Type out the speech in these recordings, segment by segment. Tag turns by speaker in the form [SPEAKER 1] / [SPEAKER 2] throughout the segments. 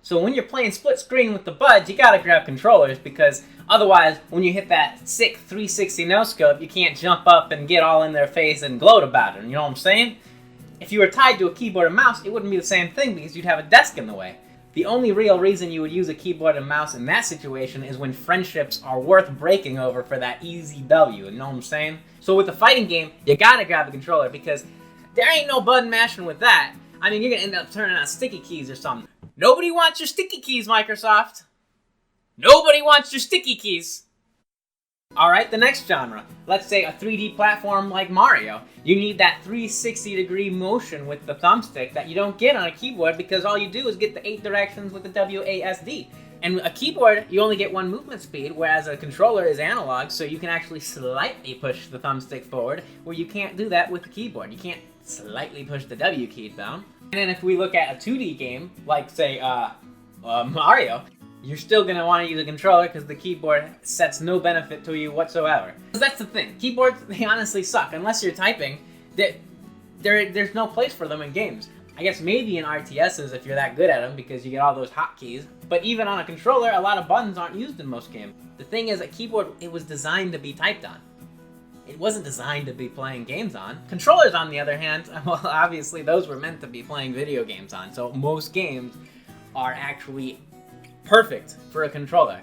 [SPEAKER 1] So when you're playing split screen with the buds, you gotta grab controllers, because otherwise, when you hit that sick 360 no-scope, you can't jump up and get all in their face and gloat about it, you know what I'm saying? If you were tied to a keyboard and mouse, it wouldn't be the same thing because you'd have a desk in the way. The only real reason you would use a keyboard and mouse in that situation is when friendships are worth breaking over for that easy W, you know what I'm saying? So with a fighting game, you gotta grab a controller, because there ain't no button mashing with that. I mean, you're gonna end up turning on sticky keys or something. Nobody wants your sticky keys, Microsoft. Nobody wants your sticky keys. Alright, the next genre. Let's say a 3D platform like Mario. You need that 360-degree motion with the thumbstick that you don't get on a keyboard, because all you do is get the 8 directions with the WASD. And a keyboard, you only get one movement speed, whereas a controller is analog, so you can actually slightly push the thumbstick forward, where you can't do that with the keyboard. You can't slightly push the W key down. And then if we look at a 2D game, like say Mario, you're still going to want to use a controller because the keyboard sets no benefit to you whatsoever. Because that's the thing, keyboards, they honestly suck. Unless you're typing, there's no place for them in games. I guess maybe in RTSs if you're that good at them, because you get all those hotkeys. But even on a controller, a lot of buttons aren't used in most games. The thing is, a keyboard, it was designed to be typed on. It wasn't designed to be playing games on. Controllers, on the other hand, well, obviously those were meant to be playing video games on. So most games are actually perfect for a controller.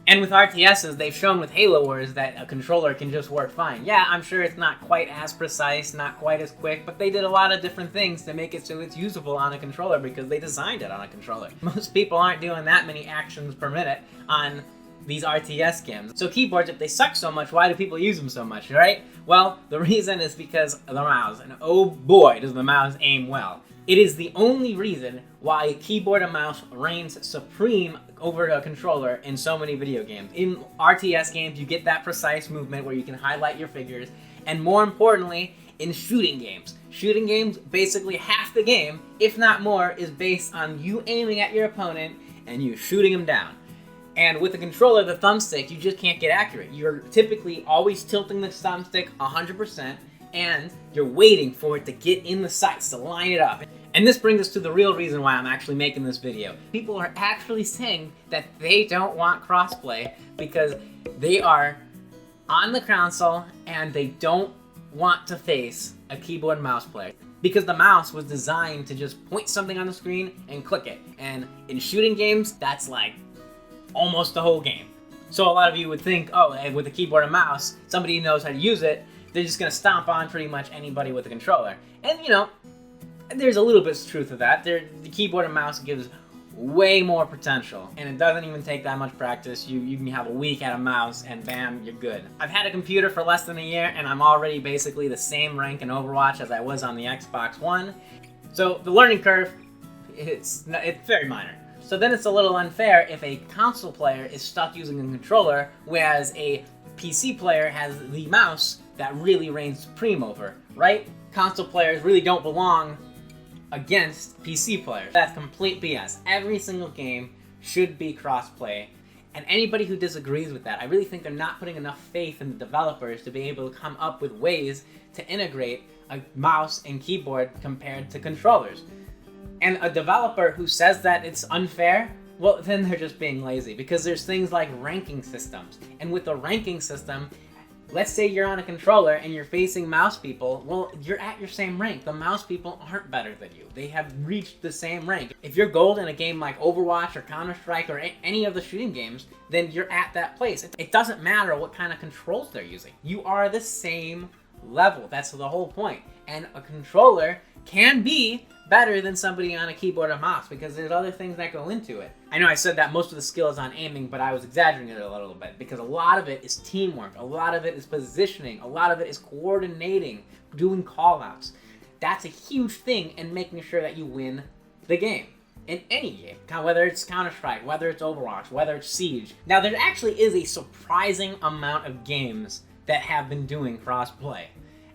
[SPEAKER 1] And with RTSs, they've shown with Halo Wars that a controller can just work fine. Yeah, I'm sure it's not quite as precise, not quite as quick, but they did a lot of different things to make it so it's usable on a controller because they designed it on a controller. Most people aren't doing that many actions per minute on these RTS games. So keyboards, if they suck so much, why do people use them so much, right? Well, the reason is because of the mouse, and oh boy, does the mouse aim well. It is the only reason why a keyboard and mouse reigns supreme over a controller in so many video games. In RTS games, you get that precise movement where you can highlight your figures, and more importantly, in shooting games. Shooting games, basically half the game, if not more, is based on you aiming at your opponent and you shooting him down. And with the controller, the thumbstick, you just can't get accurate. You're typically always tilting the thumbstick 100%, and you're waiting for it to get in the sights, to line it up. And this brings us to the real reason why I'm actually making this video. People are actually saying that they don't want crossplay because they are on the console and they don't want to face a keyboard and mouse player. Because the mouse was designed to just point something on the screen and click it. And in shooting games, that's like almost the whole game. So a lot of you would think, oh, with a keyboard and mouse, somebody who knows how to use it, they're just gonna stomp on pretty much anybody with a controller. And you know, there's a little bit of truth to that. The keyboard and mouse gives way more potential, and it doesn't even take that much practice. You can have a week at a mouse and bam, you're good. I've had a computer for less than a year and I'm already basically the same rank in Overwatch as I was on the Xbox One. So the learning curve, it's very minor. So then it's a little unfair if a console player is stuck using a controller, whereas a PC player has the mouse that really reigns supreme over, right? Console players really don't belong against PC players. That's complete BS. Every single game should be crossplay. And anybody who disagrees with that, I really think they're not putting enough faith in the developers to be able to come up with ways to integrate a mouse and keyboard compared to controllers. And a developer who says that it's unfair, well, then they're just being lazy, because there's things like ranking systems. And with the ranking system, let's say you're on a controller and you're facing mouse people, well, you're at your same rank. The mouse people aren't better than you. They have reached the same rank. If you're gold in a game like Overwatch or Counter-Strike or any of the shooting games, then you're at that place. It doesn't matter what kind of controls they're using. You are the same level. That's the whole point. And a controller can be better than somebody on a keyboard or mouse because there's other things that go into it. I know I said that most of the skill is on aiming, but I was exaggerating it a little bit because a lot of it is teamwork, a lot of it is positioning, a lot of it is coordinating, doing call-outs. That's a huge thing in making sure that you win the game. In any game, whether it's Counter-Strike, whether it's Overwatch, whether it's Siege. Now there actually is a surprising amount of games that have been doing cross-play.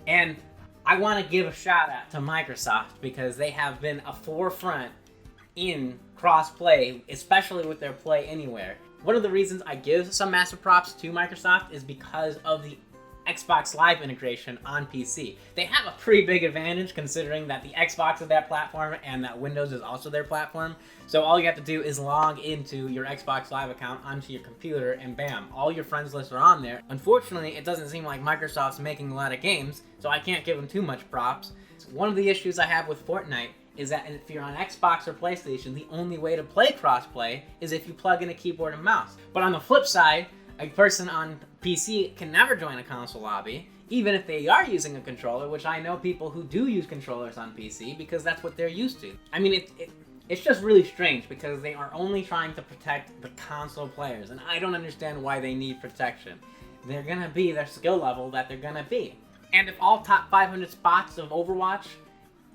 [SPEAKER 1] And I want to give a shout out to Microsoft because they have been a forefront in cross-play, especially with their Play Anywhere. One of the reasons I give some massive props to Microsoft is because of the Xbox Live integration on PC. They have a pretty big advantage considering that the Xbox is their platform and that Windows is also their platform. So all you have to do is log into your Xbox Live account onto your computer and bam, all your friends lists are on there. Unfortunately, it doesn't seem like Microsoft's making a lot of games, so I can't give them too much props. One of the issues I have with Fortnite is that if you're on Xbox or PlayStation, the only way to play crossplay is if you plug in a keyboard and mouse. But on the flip side, a person on PC can never join a console lobby, even if they are using a controller, which I know people who do use controllers on PC because that's what they're used to. I mean, it's just really strange because they are only trying to protect the console players, and I don't understand why they need protection. They're gonna be their skill level that they're gonna be. And if all top 500 spots of Overwatch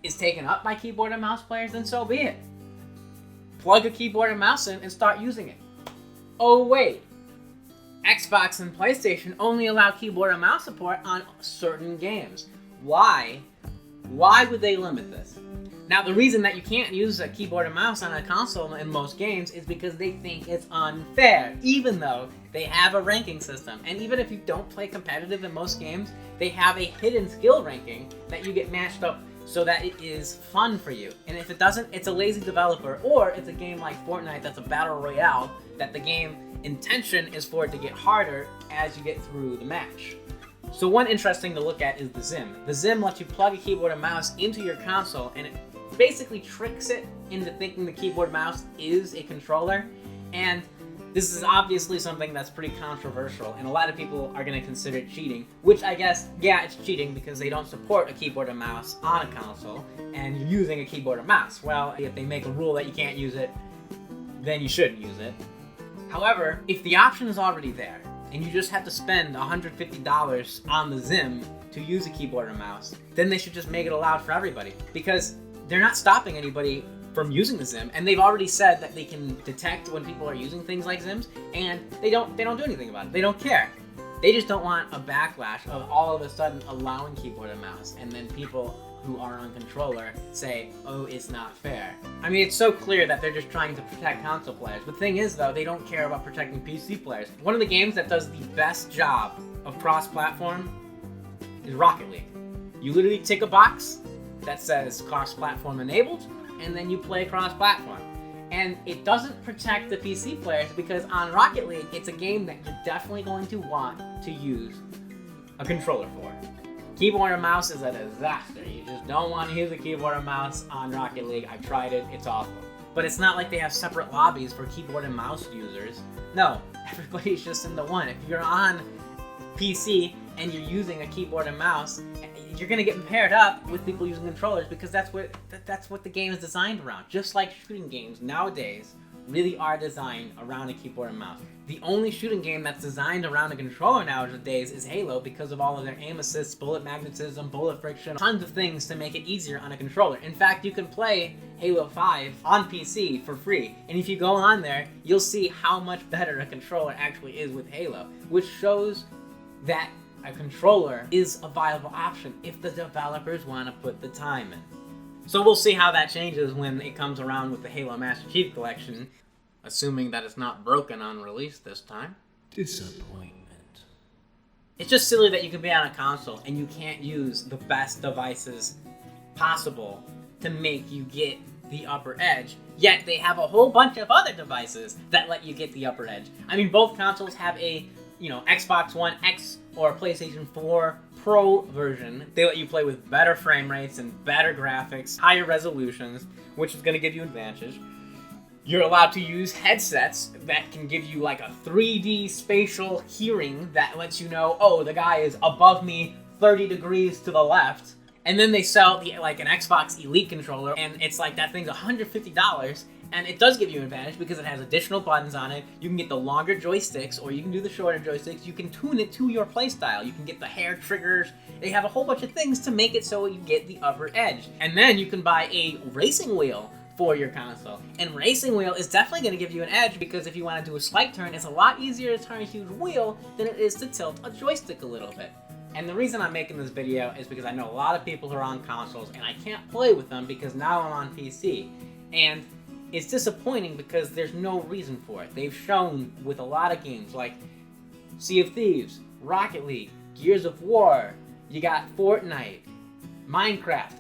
[SPEAKER 1] is taken up by keyboard and mouse players, then so be it. Plug a keyboard and mouse in and start using it. Oh wait, Xbox and PlayStation only allow keyboard and mouse support on certain games. Why? Why would they limit this? Now, the reason that you can't use a keyboard and mouse on a console in most games is because they think it's unfair, even though they have a ranking system. And even if you don't play competitive in most games, they have a hidden skill ranking that you get matched up so that it is fun for you. And if it doesn't, it's a lazy developer, or it's a game like Fortnite that's a battle royale that the game intention is for it to get harder as you get through the match. So one interesting to look at is the Zim. The Zim lets you plug a keyboard and mouse into your console, and it basically tricks it into thinking the keyboard mouse is a controller. And this is obviously something that's pretty controversial, and a lot of people are going to consider it cheating, which I guess, yeah, it's cheating because they don't support a keyboard and mouse on a console, and you're using a keyboard and mouse. Well, if they make a rule that you can't use it, then you shouldn't use it. However, if the option is already there, and you just have to spend $150 on the Zim to use a keyboard and mouse, then they should just make it allowed for everybody. Because they're not stopping anybody from using the Zim, and they've already said that they can detect when people are using things like Zims, and they don't do anything about it. They don't care. They just don't want a backlash of all of a sudden allowing keyboard and mouse, and then people who are on controller say, oh, it's not fair. I mean, it's so clear that they're just trying to protect console players. The thing is, though, they don't care about protecting PC players. One of the games that does the best job of cross-platform is Rocket League. You literally tick a box that says cross-platform enabled, and then you play cross-platform. And it doesn't protect the PC players because on Rocket League, it's a game that you're definitely going to want to use a controller for. Keyboard and mouse is a disaster. You just don't want to use a keyboard and mouse on Rocket League. I've tried it, it's awful. But it's not like they have separate lobbies for keyboard and mouse users. No, everybody's just in the one. If you're on PC and you're using a keyboard and mouse, you're gonna get paired up with people using controllers because that's what the game is designed around. Just like shooting games nowadays really are designed around a keyboard and mouse. The only shooting game that's designed around a controller nowadays is Halo because of all of their aim assists, bullet magnetism, bullet friction, tons of things to make it easier on a controller. In fact, you can play Halo 5 on PC for free, and if you go on there, you'll see how much better a controller actually is with Halo, which shows that a controller is a viable option if the developers want to put the time in. So we'll see how that changes when it comes around with the Halo Master Chief Collection, assuming that it's not broken on release this time. Disappointment. It's just silly that you can be on a console and you can't use the best devices possible to make you get the upper edge, yet they have a whole bunch of other devices that let you get the upper edge. I mean, both consoles have a, Xbox One X or PlayStation 4 Pro version. They let you play with better frame rates and better graphics, higher resolutions, which is going to give you advantage. You're allowed to use headsets that can give you like a 3D spatial hearing that lets you know, oh, the guy is above me 30 degrees to the left. And then they sell an Xbox Elite controller, and it's like that thing's $150, and it does give you an advantage because it has additional buttons on it. You can get the longer joysticks, or you can do the shorter joysticks. You can tune it to your playstyle. You can get the hair triggers. They have a whole bunch of things to make it so you get the upper edge. And then you can buy a racing wheel for your console. And racing wheel is definitely going to give you an edge because if you want to do a slight turn, it's a lot easier to turn a huge wheel than it is to tilt a joystick a little bit. And the reason I'm making this video is because I know a lot of people who are on consoles and I can't play with them because now I'm on PC. And it's disappointing because there's no reason for it. They've shown with a lot of games like Sea of Thieves, Rocket League, Gears of War, you got Fortnite, Minecraft,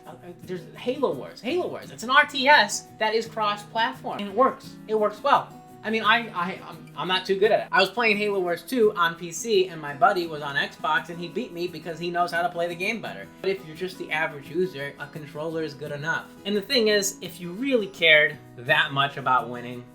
[SPEAKER 1] there's Halo Wars. It's an RTS that is cross-platform, and it works. It works well. I mean, I'm not too good at it. I was playing Halo Wars 2 on PC, and my buddy was on Xbox, and he beat me because he knows how to play the game better. But if you're just the average user, a controller is good enough. And the thing is, if you really cared that much about winning,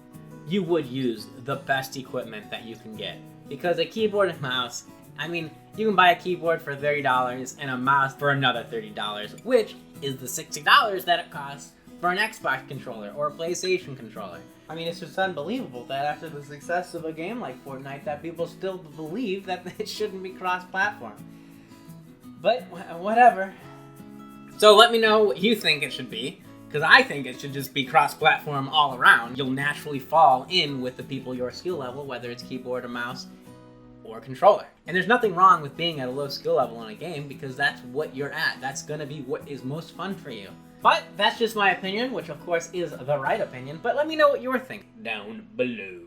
[SPEAKER 1] you would use the best equipment that you can get. Because a keyboard and mouse, I mean, you can buy a keyboard for $30 and a mouse for another $30, which is the $60 that it costs for an Xbox controller or a PlayStation controller. I mean, it's just unbelievable that after the success of a game like Fortnite that people still believe that it shouldn't be cross-platform. But, whatever. So let me know what you think it should be, because I think it should just be cross-platform all around. You'll naturally fall in with the people your skill level, whether it's keyboard or mouse or controller. And there's nothing wrong with being at a low skill level in a game, because that's what you're at. That's gonna be what is most fun for you. But that's just my opinion, which of course is the right opinion, but let me know what you're thinking down below.